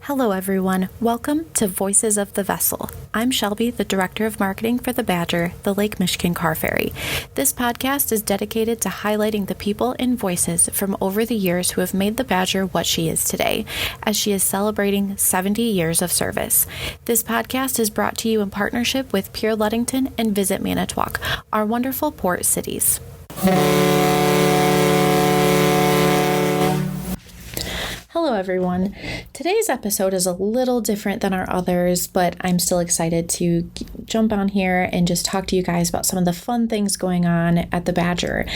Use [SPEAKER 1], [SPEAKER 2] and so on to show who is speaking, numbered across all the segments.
[SPEAKER 1] Hello, everyone. Welcome to Voices of the Vessel. I'm Shelby, the Director of Marketing for the Badger, the Lake Michigan Car Ferry. This podcast is dedicated to highlighting the people and voices from over the years who have made the Badger what she is today, as she is celebrating 70 years of service. This podcast is brought to you in partnership with Pier Ludington and Visit Manitowoc, our wonderful port cities. Hello, everyone. Today's episode is a little different than our others, but I'm still excited to jump on here and just talk to you guys about some of the fun things going on at the Badger.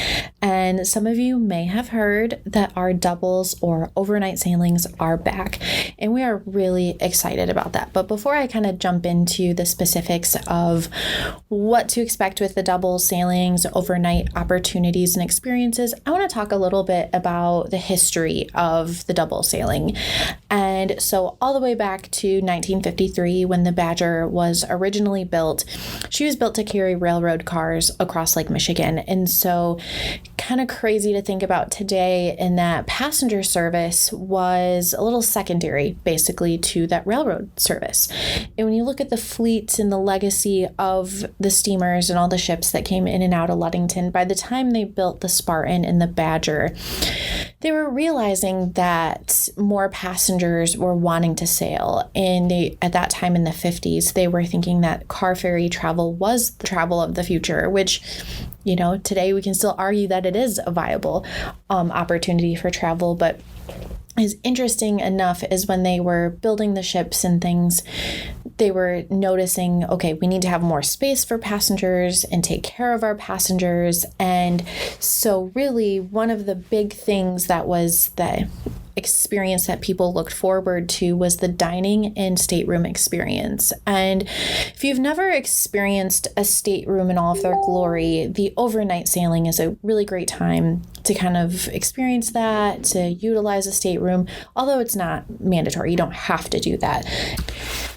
[SPEAKER 1] And some of you may have heard that our doubles or overnight sailings are back, and we are really excited about that. But before I kind of jump into the specifics of what to expect with the double sailings, overnight opportunities and experiences, I want to talk a little bit about the history of the double sailing. And so all the way back to 1953, when the Badger was originally built, she was built to carry railroad cars across Lake Michigan. And so kind of crazy to think about today in that passenger service was a little secondary basically to that railroad service. And when you look at the fleet and the legacy of the steamers and all the ships that came in and out of Ludington, by the time they built the Spartan and the Badger, they were realizing that more passengers were wanting to sail. And at that time in the 50s, they were thinking that car ferry travel was the travel of the future, which, you know, today we can still argue that it is a viable opportunity for travel. But is interesting enough is when they were building the ships and things, they were noticing, okay, we need to have more space for passengers and take care of our passengers. And so really one of the big things that was the experience that people looked forward to was the dining and stateroom experience. And if you've never experienced a stateroom in all of their glory, the overnight sailing is a really great time to kind of experience that, to utilize a stateroom, although it's not mandatory. You don't have to do that.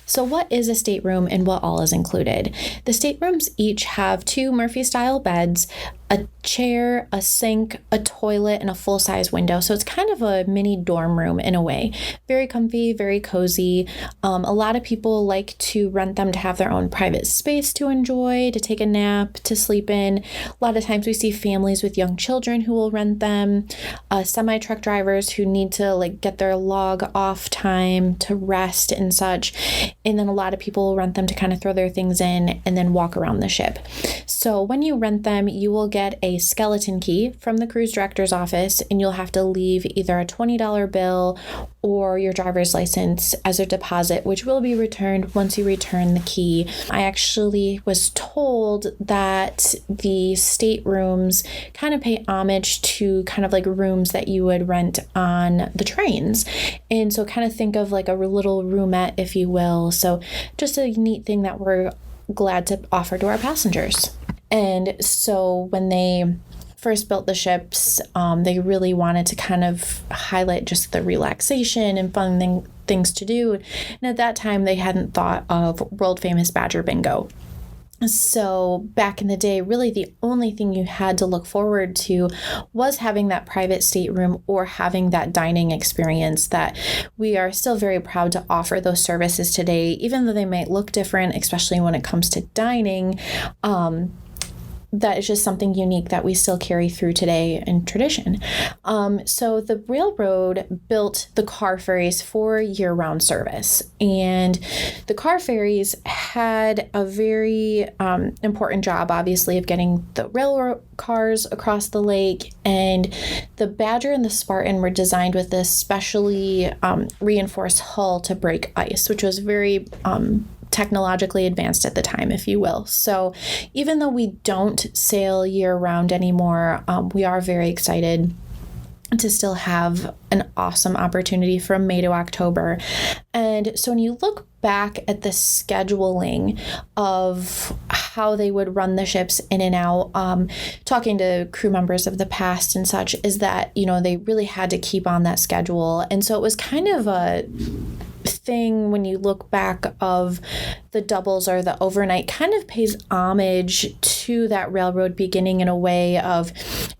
[SPEAKER 1] So what is a stateroom and what all is included? The staterooms each have 2 Murphy-style beds, a chair, a sink, a toilet, and a full-size window. So it's kind of a mini dorm room in a way. Very comfy, very cozy. A lot of people like to rent them to have their own private space to enjoy, to take a nap, to sleep in. A lot of times we see families with young children who will rent them, semi-truck drivers who need to get their log off time to rest and such. And then a lot of people will rent them to kind of throw their things in and then walk around the ship. So when you rent them, you will get a skeleton key from the cruise director's office, and you'll have to leave either a $20 bill or your driver's license as a deposit, which will be returned once you return the key. I actually was told that the staterooms kind of pay homage to kind of like rooms that you would rent on the trains. And so kind of think of like a little roomette, if you will. So just a neat thing that we're glad to offer to our passengers. And so when they first built the ships, they really wanted to kind of highlight just the relaxation and fun things to do. And at that time, they hadn't thought of world famous Badger bingo. So back in the day, really the only thing you had to look forward to was having that private stateroom or having that dining experience that we are still very proud to offer those services today, even though they might look different, especially when it comes to dining. That is just something unique that we still carry through today in tradition. So the railroad built the car ferries for year-round service. And the car ferries had a very important job, obviously, of getting the railroad cars across the lake. And the Badger and the Spartan were designed with this specially reinforced hull to break ice, which was very technologically advanced at the time, if you will. So even though we don't sail year round anymore, we are very excited to still have an awesome opportunity from May to October. And so when you look back at the scheduling of how they would run the ships in and out, talking to crew members of the past and such, is that, you know, they really had to keep on that schedule. And so it was kind of a thing when you look back of the doubles or the overnight kind of pays homage to that railroad beginning in a way of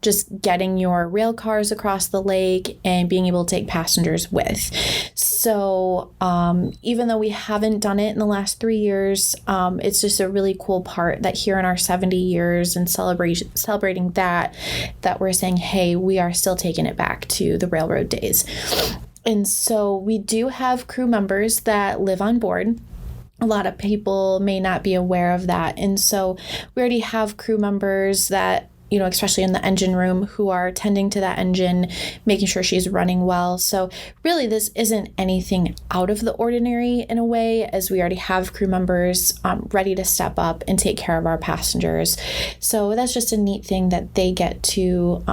[SPEAKER 1] just getting your rail cars across the lake and being able to take passengers with. So even though we haven't done it in the last 3 years, it's just a really cool part that here in our 70 years and celebrating that we're saying, hey, we are still taking it back to the railroad days. And so we do have crew members that live on board. A lot of people may not be aware of that. And so we already have crew members that, especially in the engine room, who are tending to that engine, making sure she's running well. So really, this isn't anything out of the ordinary in a way, as we already have crew members ready to step up and take care of our passengers. So that's just a neat thing that they get to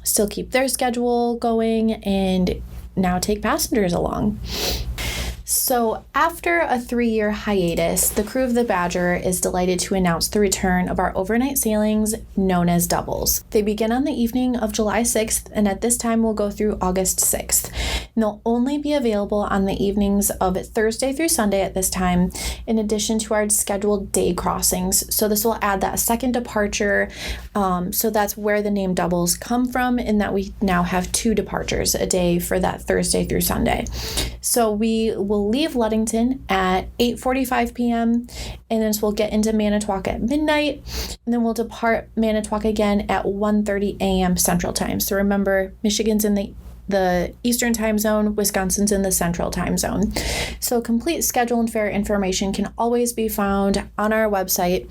[SPEAKER 1] still keep their schedule going and now take passengers along. So after a 3-year hiatus, the crew of the Badger is delighted to announce the return of our overnight sailings known as doubles. They begin on the evening of July 6th, and at this time will go through August 6th. And they'll only be available on the evenings of Thursday through Sunday at this time, in addition to our scheduled day crossings. So this will add that second departure. So that's where the name doubles come from, in that we now have 2 departures a day for that Thursday through Sunday. So we will leave Ludington at 8:45 p.m. and then we'll get into Manitowoc at midnight, and then we'll depart Manitowoc again at 1:30 a.m. Central Time. So remember, Michigan's in the Eastern time zone, Wisconsin's in the Central time zone. So complete schedule and fare information can always be found on our website,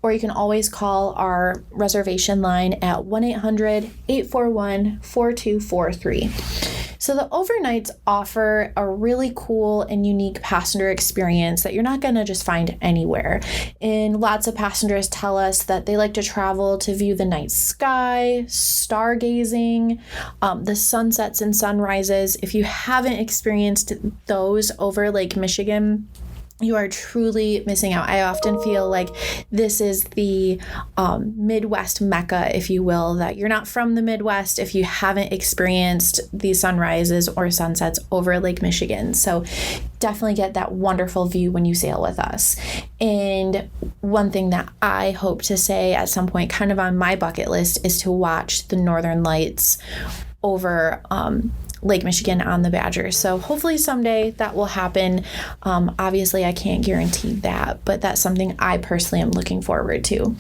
[SPEAKER 1] or you can always call our reservation line at 1-800-841-4243. So the overnights offer a really cool and unique passenger experience that you're not going to just find anywhere. And lots of passengers tell us that they like to travel to view the night sky, stargazing, the sunsets and sunrises. If you haven't experienced those over Lake Michigan, you are truly missing out. I often feel like this is the Midwest Mecca, if you will, that you're not from the Midwest if you haven't experienced these sunrises or sunsets over Lake Michigan. So definitely get that wonderful view when you sail with us. And one thing that I hope to say at some point, kind of on my bucket list, is to watch the Northern Lights over Lake Michigan on the Badger. So hopefully someday that will happen. Obviously, I can't guarantee that, but that's something I personally am looking forward to.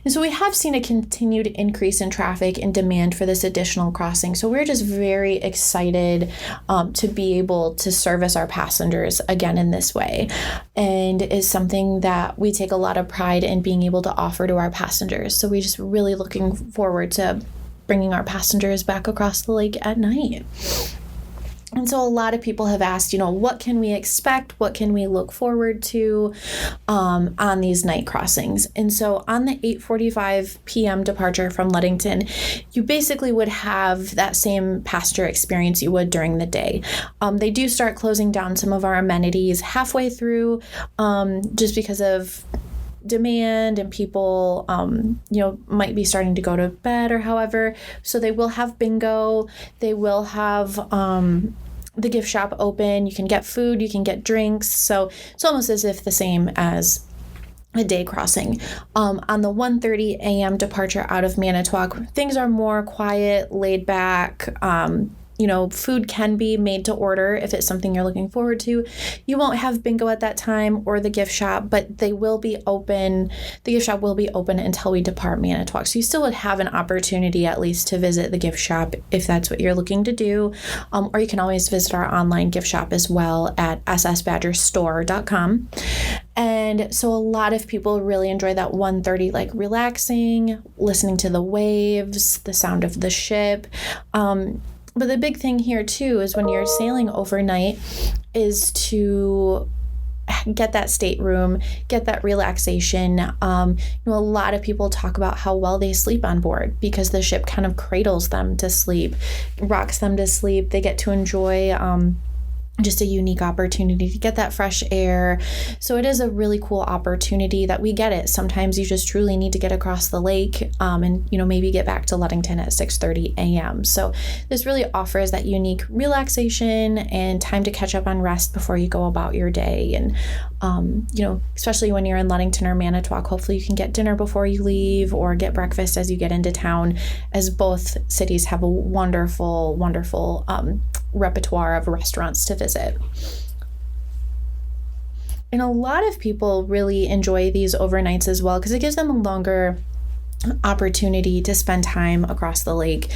[SPEAKER 1] And so we have seen a continued increase in traffic and demand for this additional crossing. So we're just very excited to be able to service our passengers again in this way, and is something that we take a lot of pride in being able to offer to our passengers. So we're just really looking forward to bringing our passengers back across the lake at night. And so a lot of people have asked, what can we expect? What can we look forward to on these night crossings? And so on the 8:45 p.m. departure from Ludington, you basically would have that same passenger experience you would during the day. They do start closing down some of our amenities halfway through, just because of demand and people, might be starting to go to bed or however. So they will have bingo. They will have the gift shop open. You can get food, you can get drinks. So it's almost as if the same as a day crossing. On the 1:30 a.m. departure out of Manitowoc, things are more quiet, laid back. Food can be made to order if it's something you're looking forward to. You won't have bingo at that time or the gift shop, but they will be open. The gift shop will be open until we depart Manitowoc. So you still would have an opportunity at least to visit the gift shop if that's what you're looking to do. Or you can always visit our online gift shop as well at ssbadgerstore.com. And so a lot of people really enjoy that 1:30, like relaxing, listening to the waves, the sound of the ship. But the big thing here too is when you're sailing overnight is to get that stateroom, get that relaxation. A lot of people talk about how well they sleep on board because the ship kind of cradles them to sleep, rocks them to sleep. They get to enjoy just a unique opportunity to get that fresh air. So it is a really cool opportunity that we get it. Sometimes you just truly need to get across the lake and, maybe get back to Ludington at 6:30 a.m. So this really offers that unique relaxation and time to catch up on rest before you go about your day. And, especially when you're in Ludington or Manitowoc, hopefully you can get dinner before you leave or get breakfast as you get into town, as both cities have a wonderful, wonderful repertoire of restaurants to visit. And a lot of people really enjoy these overnights as well because it gives them a longer opportunity to spend time across the lake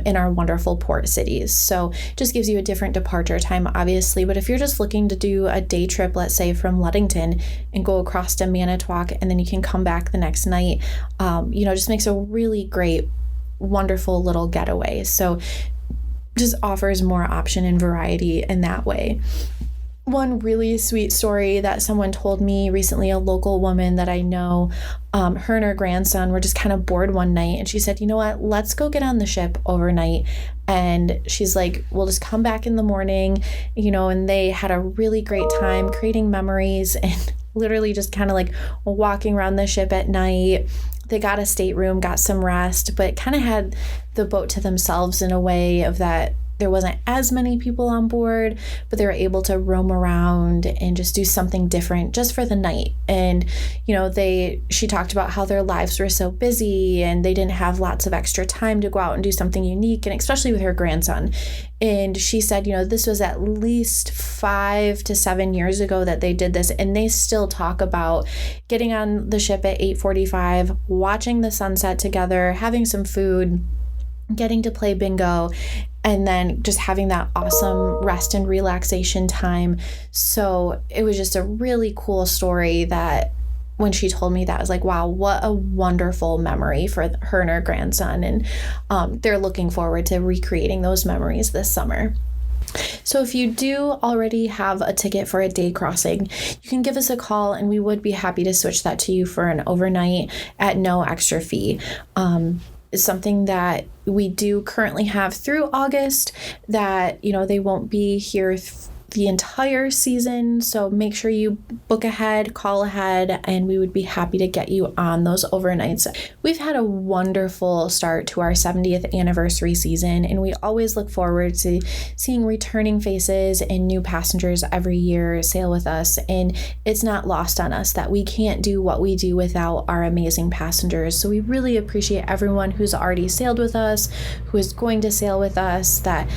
[SPEAKER 1] in our wonderful port cities. So just gives you a different departure time, obviously. But if you're just looking to do a day trip, let's say from Ludington and go across to Manitowoc, and then you can come back the next night, just makes a really great, wonderful little getaway. So just offers more option and variety in that way. One really sweet story that someone told me recently, a local woman that I know, her and her grandson were just kind of bored one night, and she said, you know what, let's go get on the ship overnight. And she's like, we'll just come back in the morning, and they had a really great time creating memories and literally just kind of like walking around the ship at night. They got a stateroom, got some rest, but kind of had the boat to themselves in a way of that there wasn't as many people on board, but they were able to roam around and just do something different just for the night. And, she talked about how their lives were so busy and they didn't have lots of extra time to go out and do something unique, and especially with her grandson. And she said, this was at least 5 to 7 years ago that they did this, and they still talk about getting on the ship at 8:45, watching the sunset together, having some food, getting to play bingo, and then just having that awesome rest and relaxation time. So it was just a really cool story that when she told me that, I was like, wow, what a wonderful memory for her and her grandson. And they're looking forward to recreating those memories this summer. So if you do already have a ticket for a day crossing, you can give us a call and we would be happy to switch that to you for an overnight at no extra fee. Is something that we do currently have through August that, they won't be here the entire season. So make sure you book ahead, call ahead, and we would be happy to get you on those overnights. We've had a wonderful start to our 70th anniversary season, and we always look forward to seeing returning faces and new passengers every year sail with us. And it's not lost on us that we can't do what we do without our amazing passengers. So we really appreciate everyone who's already sailed with us, who is going to sail with us, that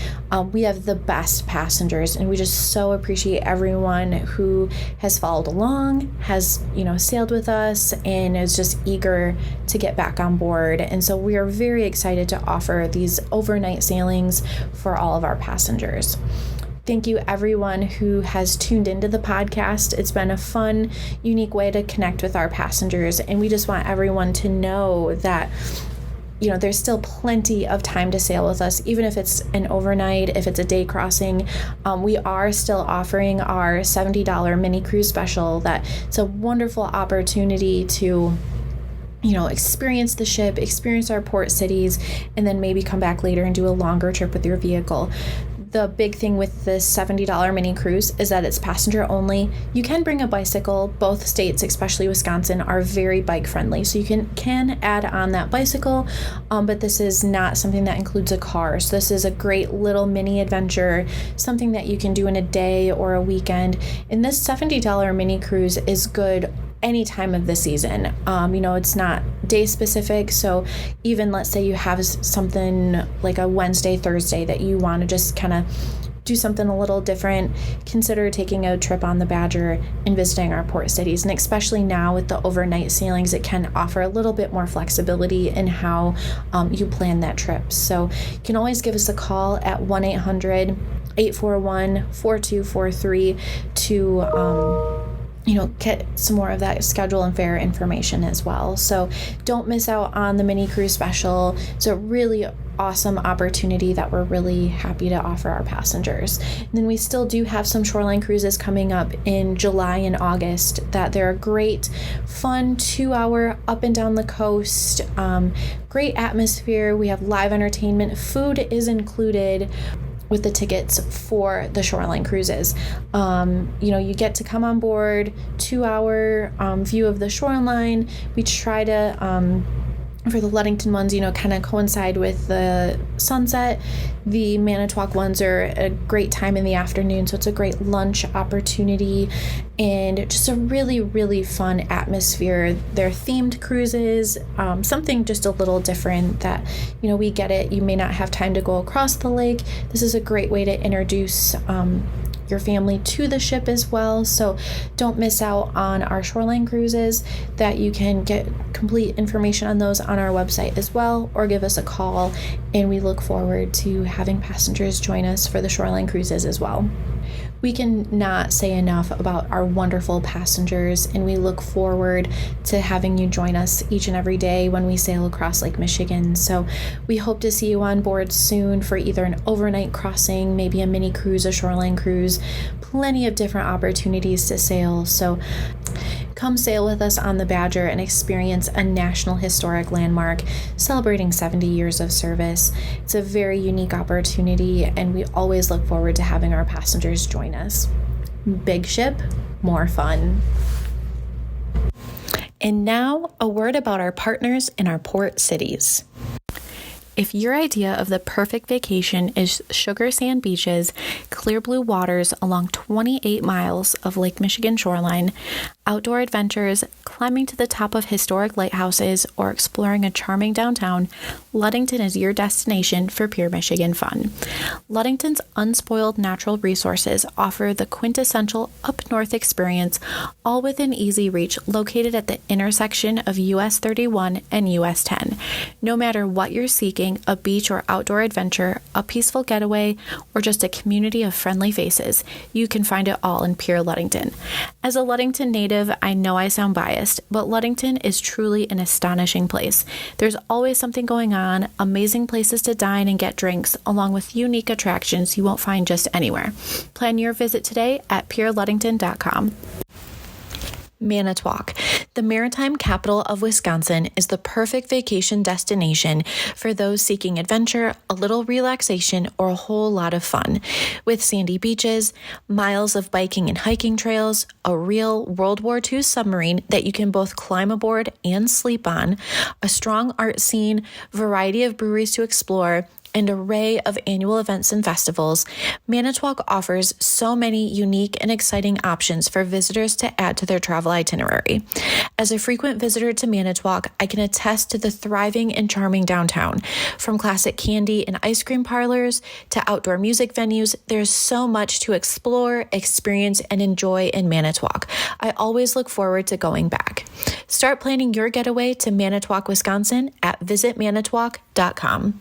[SPEAKER 1] we have the best passengers, and we just so appreciate everyone who has followed along, has, sailed with us, and is just eager to get back on board. And so we are very excited to offer these overnight sailings for all of our passengers. Thank you, everyone who has tuned into the podcast. It's been a fun, unique way to connect with our passengers, and we just want everyone to know that there's still plenty of time to sail with us, even if it's an overnight, if it's a day crossing. We are still offering our $70 mini cruise special. That it's a wonderful opportunity to experience the ship, experience our port cities, and then maybe come back later and do a longer trip with your vehicle. The big thing with this $70 mini cruise is that it's passenger only. You can bring a bicycle. Both states, especially Wisconsin, are very bike friendly. So you can add on that bicycle, but this is not something that includes a car. So this is a great little mini adventure, something that you can do in a day or a weekend. And this $70 mini cruise is good any time of the season. It's not day specific. So even let's say you have something like a Wednesday, Thursday that you want to just kind of do something a little different, consider taking a trip on the Badger and visiting our port cities. And especially now with the overnight sailings, it can offer a little bit more flexibility in how you plan that trip. So you can always give us a call at 1-800-841-4243 to get some more of that schedule and fare information as well. So don't miss out on the mini cruise special. It's a really awesome opportunity that we're really happy to offer our passengers. And then we still do have some shoreline cruises coming up in July and August that they're a great, fun 2-hour up and down the coast. Great atmosphere. We have live entertainment. Food is included. with the tickets for the shoreline cruises. You get to come on board, 2-hour view of the shoreline. We try to, for the Ludington ones, kind of coincide with the sunset. The Manitowoc ones are a great time in the afternoon, so it's a great lunch opportunity and just a really, really fun atmosphere. They're themed cruises, something just a little different that, we get it. You may not have time to go across the lake. This is a great way to introduce your family to the ship as well. So don't miss out on our shoreline cruises. That you can get complete information on those on our website as well, or give us a call, and we look forward to having passengers join us for the shoreline cruises as well. We can not say enough about our wonderful passengers, and we look forward to having you join us each and every day when we sail across Lake Michigan. So we hope to see you on board soon for either an overnight crossing, maybe a mini cruise, a shoreline cruise, plenty of different opportunities to sail. So come sail with us on the Badger and experience a National Historic Landmark celebrating 70 years of service. It's a very unique opportunity, and we always look forward to having our passengers join us. Big ship, more fun. And now, a word about our partners in our port cities. If your idea of the perfect vacation is sugar sand beaches, clear blue waters along 28 miles of Lake Michigan shoreline, outdoor adventures, climbing to the top of historic lighthouses, or exploring a charming downtown, Ludington is your destination for pure Michigan fun. Ludington's unspoiled natural resources offer the quintessential up-north experience, all within easy reach, located at the intersection of US 31 and US 10. No matter what you're seeking, a beach or outdoor adventure, a peaceful getaway, or just a community of friendly faces, you can find it all in pure Ludington. As a Ludington native, I know I sound biased, but Ludington is truly an astonishing place. There's always something going on, amazing places to dine and get drinks, along with unique attractions you won't find just anywhere. Plan your visit today at pureludington.com. Manitowoc, the maritime capital of Wisconsin, is the perfect vacation destination for those seeking adventure, a little relaxation, or a whole lot of fun. With sandy beaches, miles of biking and hiking trails, a real World War II submarine that you can both climb aboard and sleep on, a strong art scene, variety of breweries to explore, and array of annual events and festivals, Manitowoc offers so many unique and exciting options for visitors to add to their travel itinerary. As a frequent visitor to Manitowoc, I can attest to the thriving and charming downtown. From classic candy and ice cream parlors to outdoor music venues, there's so much to explore, experience, and enjoy in Manitowoc. I always look forward to going back. Start planning your getaway to Manitowoc, Wisconsin at visitmanitowoc.com.